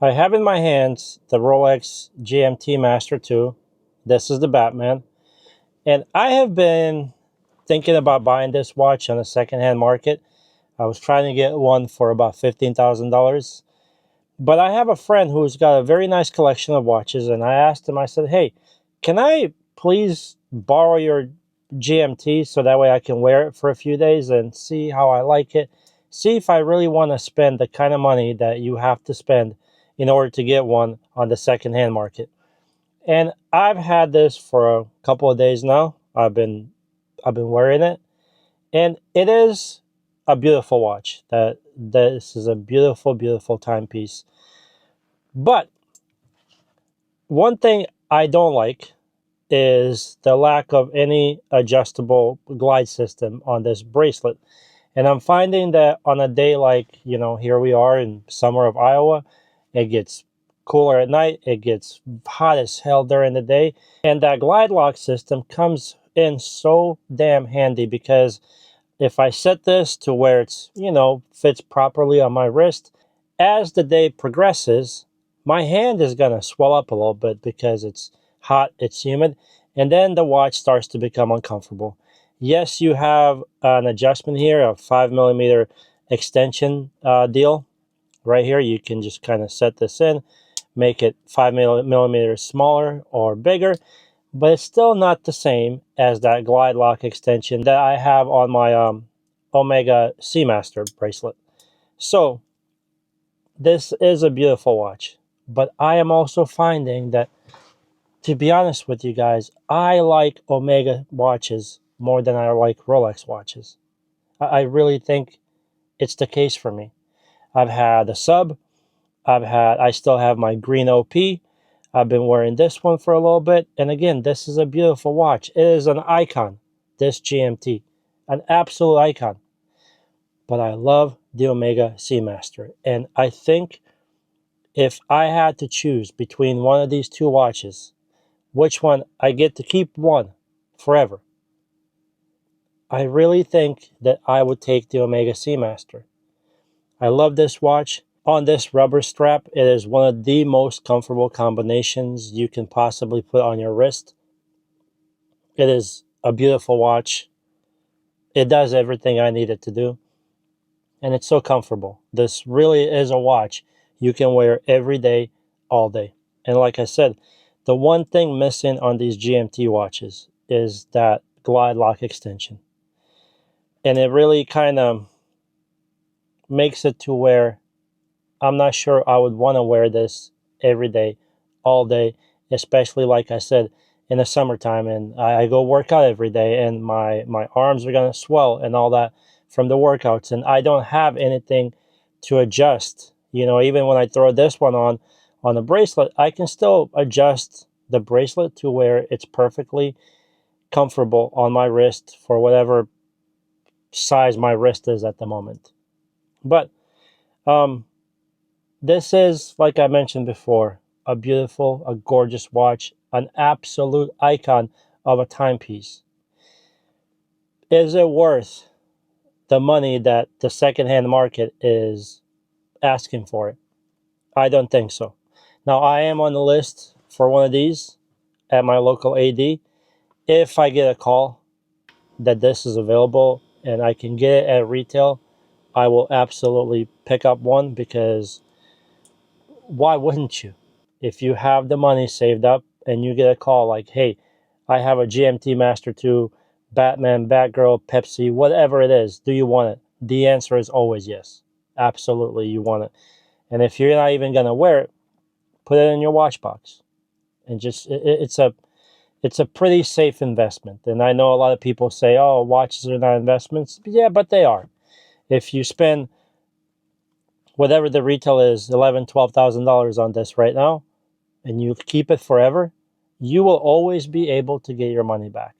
I have in my hands the Rolex GMT Master II. This is the Batman. And I have been thinking about buying this watch on the secondhand market. I was trying to get one for about $15,000. But I have a friend who's got a very nice collection of watches. And I asked him, I said, hey, can I please borrow your GMT so that way I can wear it for a few days and see how I like it? See if I really want to spend the kind of money that you have to spend in order to get one on the secondhand market. And I've had this for a couple of days now. I've been wearing it, and it is a beautiful watch. This is a beautiful, beautiful timepiece. But one thing I don't like is the lack of any adjustable glide system on this bracelet. And I'm finding that on a day like, here we are in summer of Iowa, it gets cooler at night, it gets hot as hell during the day. And that glide lock system comes in so damn handy, because if I set this to where it's, fits properly on my wrist, as the day progresses, my hand is going to swell up a little bit because it's hot, it's humid, and then the watch starts to become uncomfortable. Yes, you have an adjustment here, a 5mm extension deal. Right here, you can just kind of set this in, make it 5mm smaller or bigger, but it's still not the same as that glide lock extension that I have on my Omega Seamaster bracelet. So this is a beautiful watch, but I am also finding that, to be honest with you guys, I like Omega watches more than I like Rolex watches. I really think it's the case for me. I've had a sub. I still have my green OP. I've been wearing this one for a little bit. And again, this is a beautiful watch. It is an icon, this GMT, an absolute icon. But I love the Omega Seamaster. And I think if I had to choose between one of these two watches, which one I get to keep one forever, I really think that I would take the Omega Seamaster. I love this watch. On this rubber strap, it is one of the most comfortable combinations you can possibly put on your wrist. It is a beautiful watch. It does everything I need it to do. And it's so comfortable. This really is a watch you can wear every day, all day. And like I said, the one thing missing on these GMT watches is that glide lock extension. And it really kind of makes it to where I'm not sure I would want to wear this every day, all day, especially like I said, in the summertime. And I go work out every day, and my arms are going to swell and all that from the workouts. And I don't have anything to adjust. Even when I throw this one on the bracelet, I can still adjust the bracelet to where it's perfectly comfortable on my wrist for whatever size my wrist is at the moment. But this is, like I mentioned before, a beautiful, a gorgeous watch, an absolute icon of a timepiece. Is it worth the money that the secondhand market is asking for it? I don't think so. Now, I am on the list for one of these at my local AD. If I get a call that this is available and I can get it at retail, I will absolutely pick up one, because why wouldn't you? If you have the money saved up and you get a call like, hey, I have a GMT Master II, Batman, Batgirl, Pepsi, whatever it is, do you want it? The answer is always yes. Absolutely, you want it. And if you're not even going to wear it, put it in your watch box. And just, it's a pretty safe investment. And I know a lot of people say, oh, watches are not investments. Yeah, but they are. If you spend whatever the retail is, $11,000-$12,000 on this right now, and you keep it forever, you will always be able to get your money back.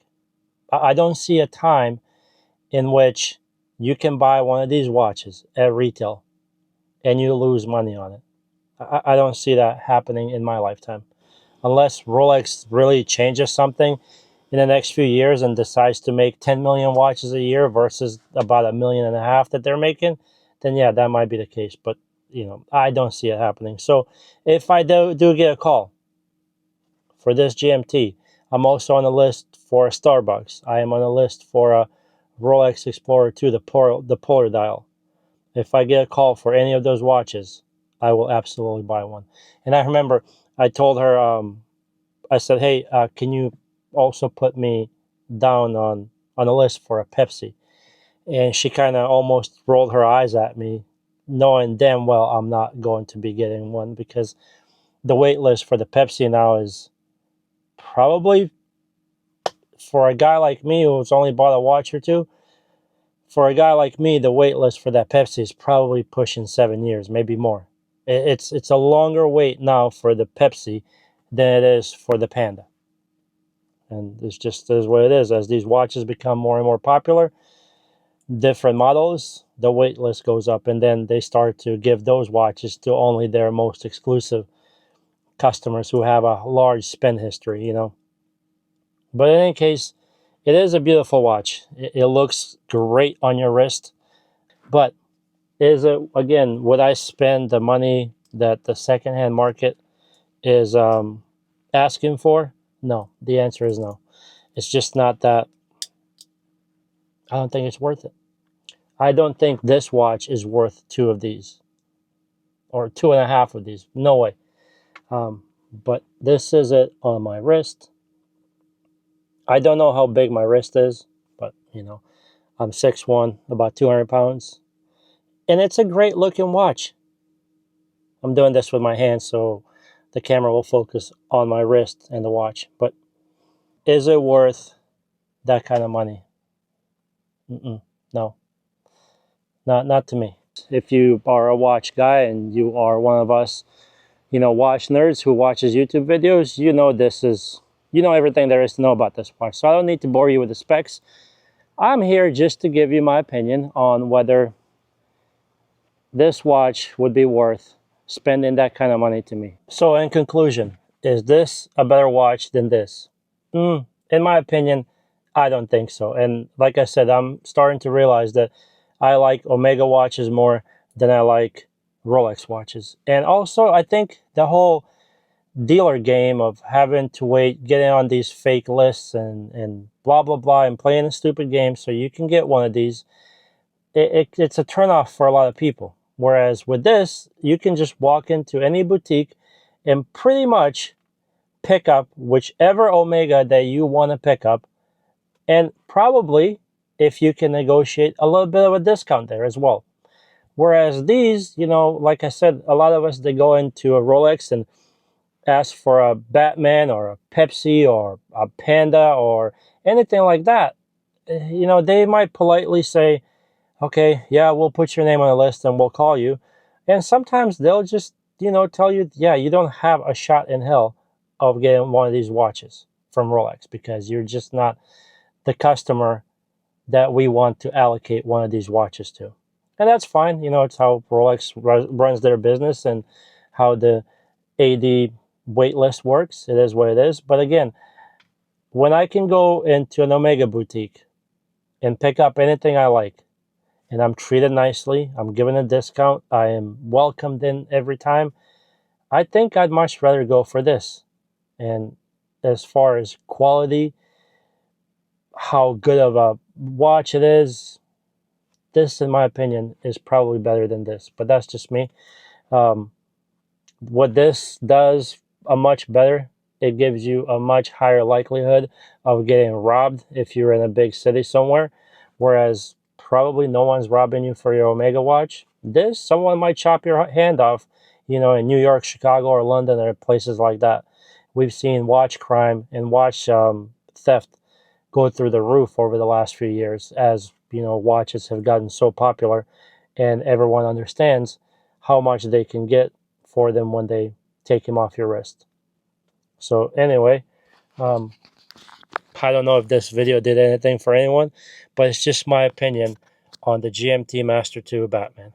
I don't see a time in which you can buy one of these watches at retail and you lose money on it. I don't see that happening in my lifetime. Unless Rolex really changes something in the next few years and decides to make 10 million watches a year versus about 1.5 million that they're making, then yeah, that might be the case. But I don't see it happening. So if I do get a call for this GMT, I'm also on the list for a Starbucks. I am on the list for a Rolex Explorer 2, the polar dial. If I get a call for any of those watches, I will absolutely buy one. And I remember I told her, I said, hey, can you also put me down on a list for a Pepsi? And she kind of almost rolled her eyes at me, knowing damn well I'm not going to be getting one, because the wait list for the Pepsi now is probably, for a guy like me who's only bought a watch or two, for a guy like me, the wait list for that Pepsi is probably pushing 7 years, maybe more. It's a longer wait now for the Pepsi than it is for the Panda. And it's just is what it is. As these watches become more and more popular, different models, the wait list goes up, and then they start to give those watches to only their most exclusive customers who have a large spend history. But in any case, it is a beautiful watch. It looks great on your wrist. But is it, again, would I spend the money that the secondhand market is asking for? No. The answer is no. It's just not that. I don't think it's worth it. I don't think this watch is worth two of these or two and a half of these. No way. But this is it on my wrist. I don't know how big my wrist is, but I'm 6'1", about 200 pounds. And it's a great looking watch. I'm doing this with my hands so the camera will focus on my wrist and the watch. But is it worth that kind of money? No, not to me. If you are a watch guy and you are one of us, watch nerds who watches YouTube videos, you know everything there is to know about this watch. So I don't need to bore you with the specs. I'm here just to give you my opinion on whether this watch would be worth spending that kind of money to me. So in conclusion, is this a better watch than this? In my opinion, I don't think so. And like I said, I'm starting to realize that I like Omega watches more than I like Rolex watches. And also, I think the whole dealer game of having to wait, getting on these fake lists and blah, blah, blah, and playing a stupid game so you can get one of these, it's a turnoff for a lot of people. Whereas with this, you can just walk into any boutique and pretty much pick up whichever Omega that you want to pick up. And probably, if you can negotiate, a little bit of a discount there as well. Whereas these, like I said, a lot of us, they go into a Rolex and ask for a Batman or a Pepsi or a Panda or anything like that. They might politely say, okay, yeah, we'll put your name on the list and we'll call you. And sometimes they'll just, tell you, yeah, you don't have a shot in hell of getting one of these watches from Rolex because you're just not the customer that we want to allocate one of these watches to. And that's fine. It's how Rolex runs their business and how the AD wait list works. It is what it is. But again, when I can go into an Omega boutique and pick up anything I like, and I'm treated nicely, I'm given a discount, I am welcomed in every time, I think I'd much rather go for this. And as far as quality, how good of a watch it is, this, in my opinion, is probably better than this. But that's just me. What this does a much better, it gives you a much higher likelihood of getting robbed if you're in a big city somewhere. Whereas probably no one's robbing you for your Omega watch. This, someone might chop your hand off, in New York, Chicago, or London, or places like that. We've seen watch crime and watch theft go through the roof over the last few years as, watches have gotten so popular and everyone understands how much they can get for them when they take them off your wrist. So anyway, I don't know if this video did anything for anyone, but it's just my opinion on the GMT Master II Batman.